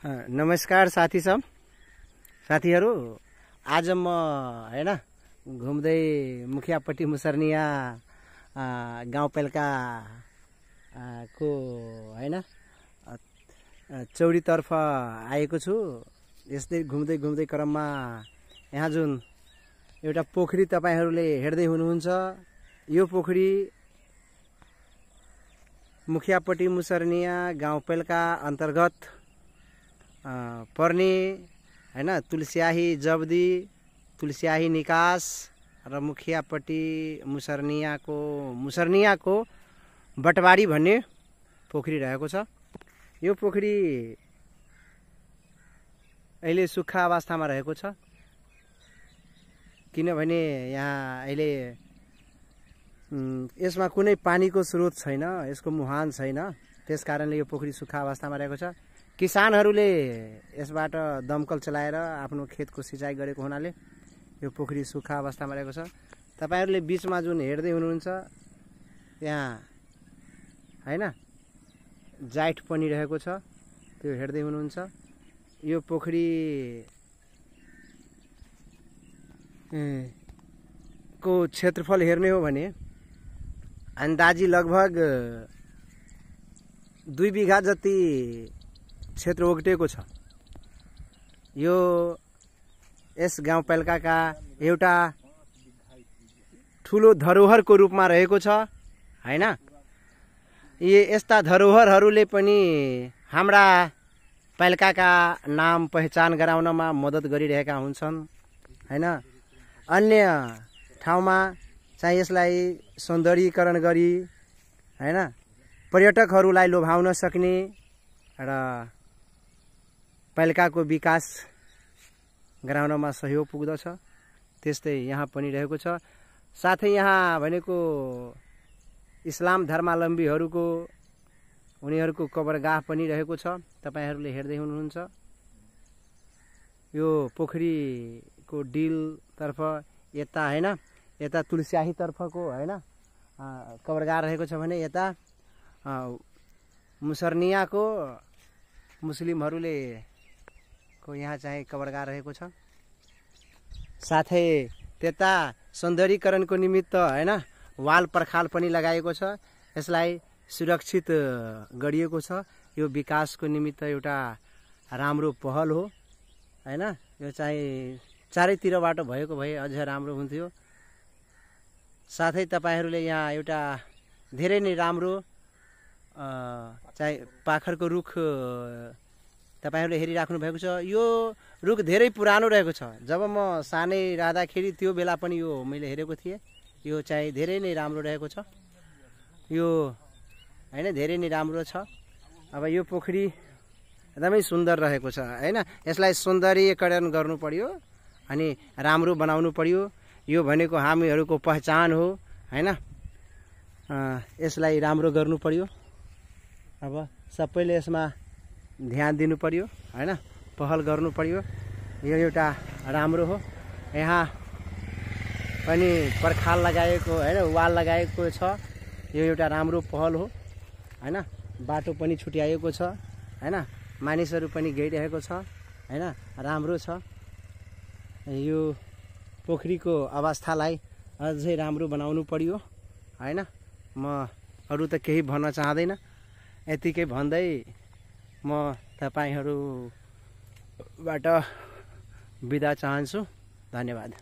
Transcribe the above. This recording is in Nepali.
नमस्कार साथीहरू आज म हैन घुम्दै मुखियापट्टी मुसर्निया गाउँपालिका को हैन चौरीतर्फ आएको छु। यस्तै घुम्दै क्रममा यहाँ जुन एउटा पोखरी तपाईहरुले हेर्दै हुनुहुन्छ, यो पोखरी मुखियापट्टी मुसर्निया गाउँपालिका अन्तर्गत पर्ने हैन तुलस्याही जब्दी, तुलस्याही निकास र मुखियापट्टी मुसर्नियाको बटवाडी भन्ने पोखरी रहेको छ। यो पोखरी अहिले सुक्खा अवस्थामा रहेको छ, किनभने यहाँ अहिले यसमा कुनै पानीको स्रोत छैन, यसको मुहान छैन, त्यसकारणले यो पोखरी सुक्खा अवस्थामा रहेको छ। किसानहरूले यसबाट दमकल चलाएर आफ्नो खेतको सिँचाइ गरेको हुनाले यो पोखरी सुक्खा अवस्थामा रहेको छ। तपाईहरुले बीचमा जुन हेर्दै हुनुहुन्छ यहाँ हैन जाइट पनि रहेको छ, त्यो हेर्दै हुनुहुन्छ। यो पोखरी को क्षेत्रफल हेर्ने हो भने अन्दाजी लगभग 2 बिघा जति क्षेत्र ओगटेको छ। यो यस गाउँपालिकाका एउटा ठुलो धरोहरको रूपमा रहेको छ हैन। यस्ता धरोहरहरूले पनि हाम्रा पालिकाका नाम पहिचान गराउनमा मद्दत गरिरहेका हुन्छन् हैन। अन्य ठाउँमा चाहिँ यसलाई सौन्दर्यीकरण गरी हैन पर्यटकहरूलाई लोभाउन सक्ने र पालिकाको विकास गराउनमा सहयोग पुग्दछ, त्यस्तै यहाँ पनि रहेको छ। साथै यहाँ भनेको इस्लाम धर्मावलम्बीहरूको उनीहरूको कबरगाह पनि रहेको छ, तपाईहरुले हेर्दै हुनुहुन्छ। यो पोखरीको डिलतर्फ यता हैन, यता तुलस्याही तर्फको हैन कबरगाह रहेको छ भने यता मुसर्नियाको मुस्लिमहरूले को यहाँ चाहिँ कबरगाह रहेको छ। साथै त्यता सौन्दर्यीकरणको निमित्त हैन वाल पर्खाल पनि लगाएको छ, यसलाई सुरक्षित गरिएको छ। यो विकासको निमित्त एउटा राम्रो पहल हो हैन। यो चाहिँ चारैतिरबाट भएको भए अझ राम्रो हुन्थ्यो। साथै तपाईहरुले यहाँ एउटा धेरै नै राम्रो चाहिँ पाखरको रुख तपाईहरुले हेरिराख्नु भएको छ। यो रुख धेरै पुरानो रहेको छ। जब म सानै रहँदाखेरि त्यो बेला पनि यो मैले हेरेको थिएँ। यो चाहिँ धेरै नै राम्रो रहेको छ। यो हैन धेरै नै राम्रो छ। अब यो पोखरी एकदमै सुन्दर रहेको छ हैन। यसलाई सौन्दर्यीकरण गर्नु पर्यो अनि राम्रो बनाउनु पर्यो। यो भनेको हामीहरूको पहिचान हो हैन। यसलाई राम्रो गर्नु पर्यो। अब सबैले यसमा ध्यान दिनु पर्यो हैन, पहल गर्नु पर्यो। यो एउटा राम्रो हो। यहाँ पनि पर्खाल लगाएको हैन, वाल लगाएको छ। यो एउटा राम्रो पहल हो हैन। बाटो पनि छुट्याएको छ हैन, मानिसहरू पनि गइरहेको छ हैन, राम्रो छ। यो पोखरीको अवस्थालाई अझै राम्रो बनाउनु पर्यो हैन। म अरु त केही भन्न चाहदैन, यतिकै भन्दै म तपाईहरुबाट बिदा चाहन्छु। धन्यवाद।